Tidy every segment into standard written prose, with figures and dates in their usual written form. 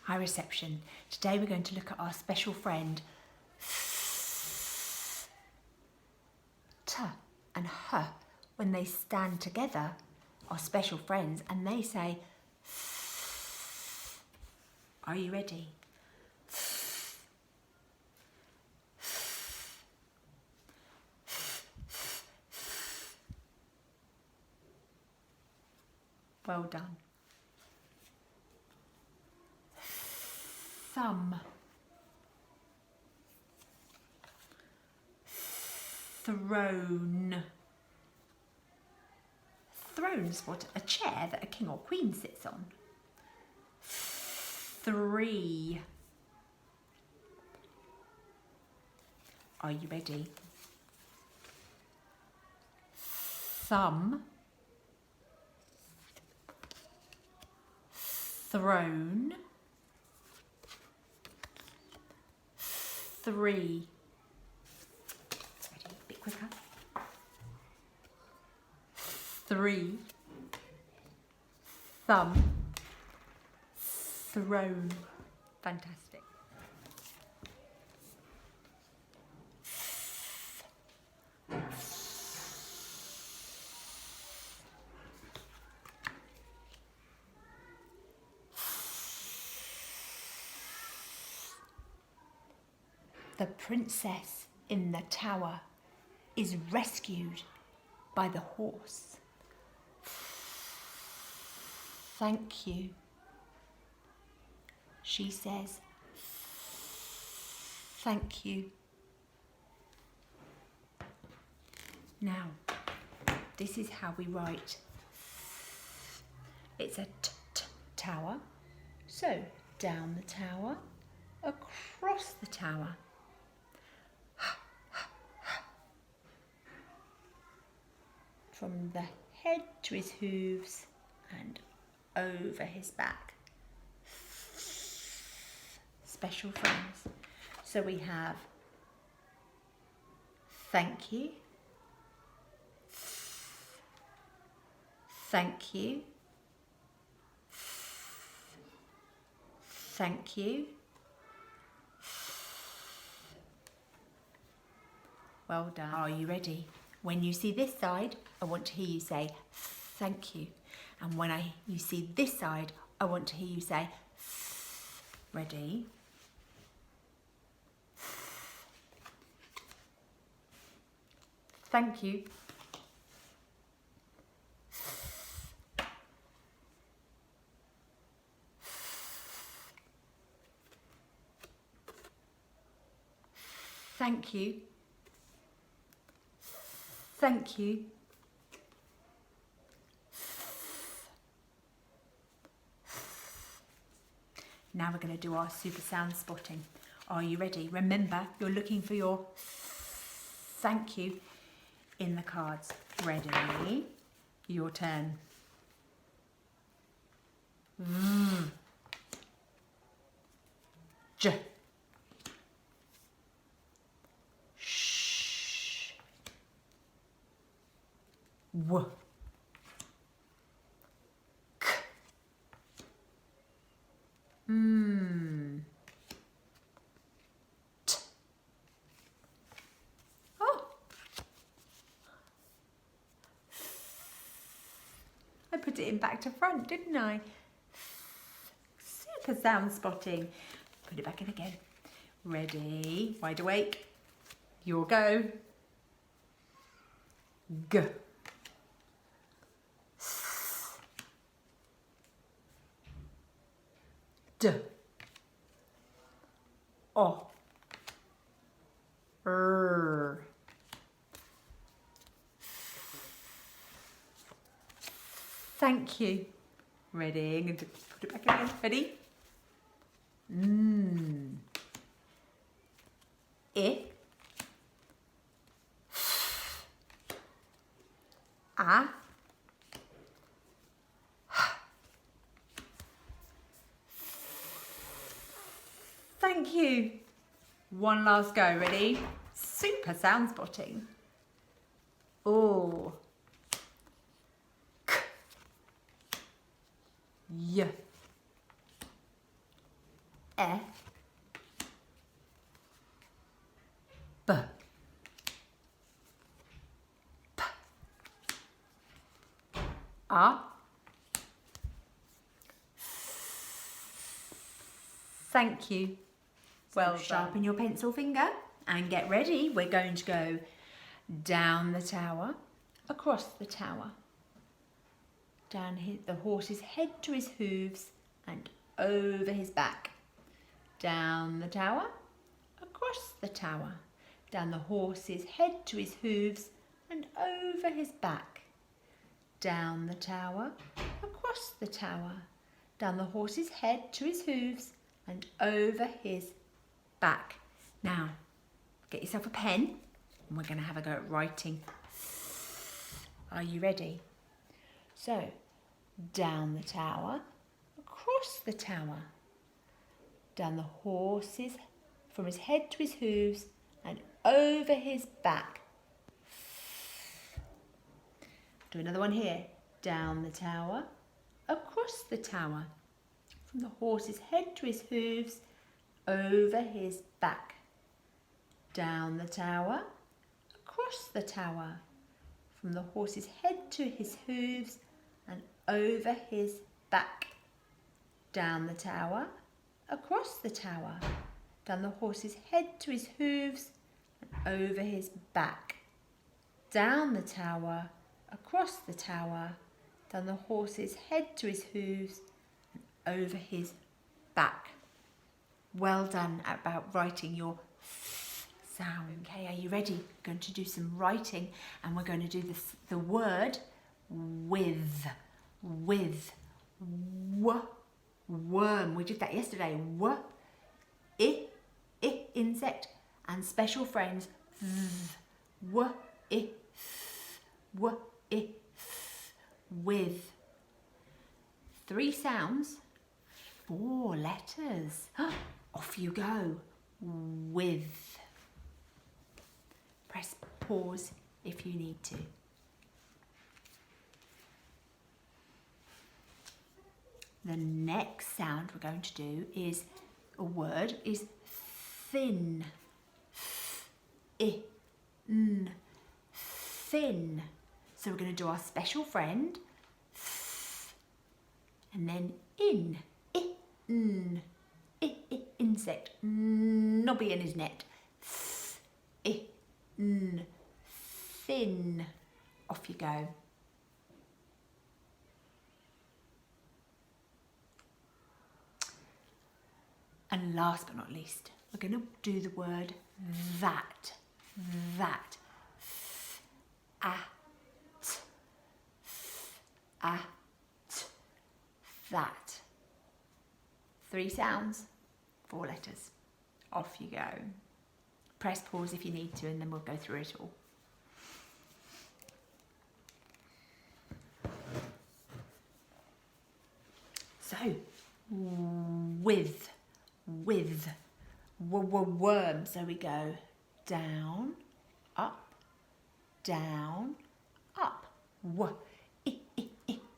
Hi reception. Today we're going to look at our special friend T and H when they stand together, are special friends, and they say. Are you ready? Well done. Thumb. Throne. Throne's what? A chair that a king or queen sits on. Three. Are you ready? Thumb. Throne. Three. Ready? A bit quicker. Three. Thumb. Throne. Fantastic. The princess in the tower is rescued by the horse. Thank you. She says, thank you. Now, this is how we write. It's a tower. So, down the tower, across the tower. From the head to his hooves and over his back. Special friends. So we have thank you, thank you, thank you. Well done. Are you ready? When you see this side, I want to hear you say thank you. And when you see this side, I want to hear you say ready? Thank you. Thank you. Thank you. Now we're going to do our super sound spotting. Are you ready? Remember, you're looking for your thank you in the cards. Ready? Your turn. J. Sh. W. K. T. Oh. I put it in back to front, didn't I? Super sound spotting. Put it back in again. Ready? Wide awake. Your go. G. S. D. O. R. Thank you. Ready? I'm going to put it back again. Ready? I. A. Thank you. One last go. Ready? Super sound spotting. O. K. Y. E, B, P, A. Thank you. Well, sharpen your pencil finger and get ready. We're going to go down the tower, across the tower, down the horse's head to his hooves and over his back. Down the tower, across the tower, down the horse's head to his hooves and over his back. Down the tower, across the tower, down the horse's head to his hooves and over his back. Now, get yourself a pen and we're going to have a go at writing. Are you ready? So, down the tower, across the tower, down the horse's, from his head to his hooves and over his back. Do another one here. Down the tower, across the tower, from the horse's head to his hooves, over his back. Down the tower, across the tower, from the horse's head to his hooves and over his back. Down the tower, across the tower, down the horse's head to his hooves and over his back. Down the tower, across the tower, down the horse's head to his hooves and over his back. Well done about writing your sound. Okay, are you ready? We're going to do some writing and we're going to do the word with. Worm. We did that yesterday. Insect, and special friends. With. 3 sounds, 4 letters. Off you go. With. Press pause if you need to. The next sound we're going to do is a word is thin. Thin. So we're going to do our special friend and then in. Insect. Nobby in his net. Thin. Off you go. And last but not least, we're going to do the word that. That. 3 sounds, 4 letters. Off you go. Press pause if you need to and then we'll go through it all. So, with, worm. So we go down, up,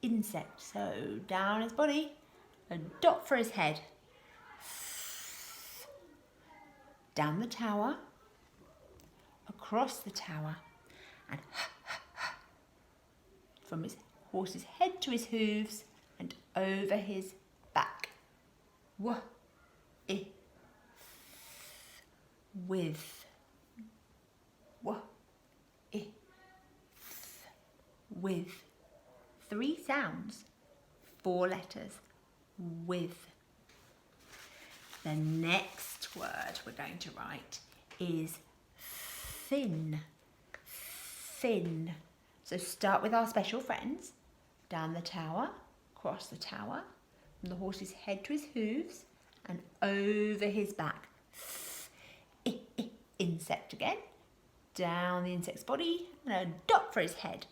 insect. So down his body, a dot for his head. Down the tower, across the tower, and from his horse's head to his hooves and over his back. With. 3 sounds, 4 letters. With. The next word we're going to write is thin. So start with our special friends. Down the tower, across the tower, from the horse's head to his hooves and over his back. Insect again. Down the insect's body and a dot for his head.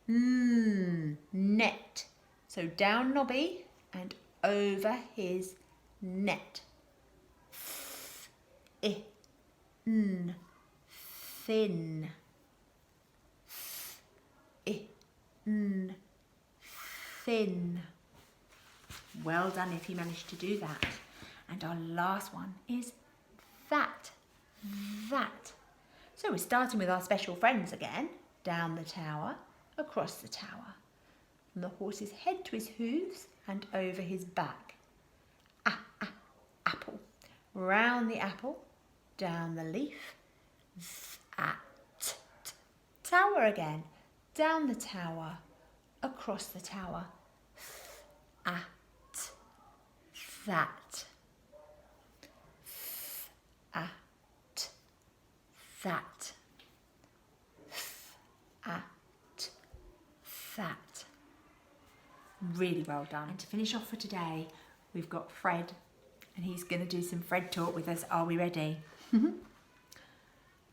Net. So down Nobby and over his net. Thin. Thin. Well done if you managed to do that. And our last one is that, that. So we're starting with our special friends again. Down the tower, across the tower. From the horse's head to his hooves and over his back. Apple. Round the apple, down the leaf. Tower again. Down the tower, across the tower. That. That. That. Really well done. And to finish off for today, we've got Fred, and he's going to do some Fred talk with us. Are we ready?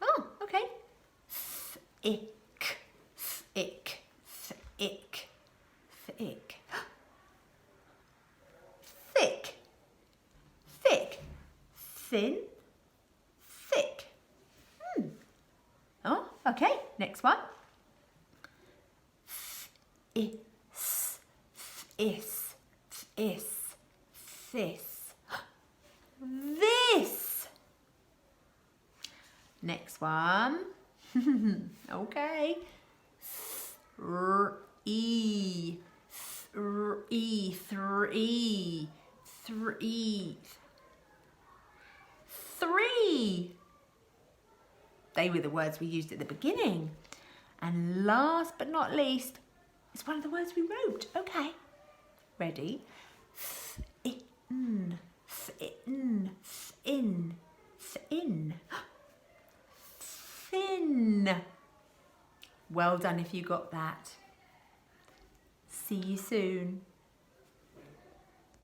Oh, okay. Ick, ick, ick, ick. Thick, thick, thin, thick. Oh, okay. Next one. Is, this, this. Next one. Okay. Three. They were the words we used at the beginning. And last but not least, it's one of the words we wrote. Okay. Ready? Thin. Well done if you got that. See you soon.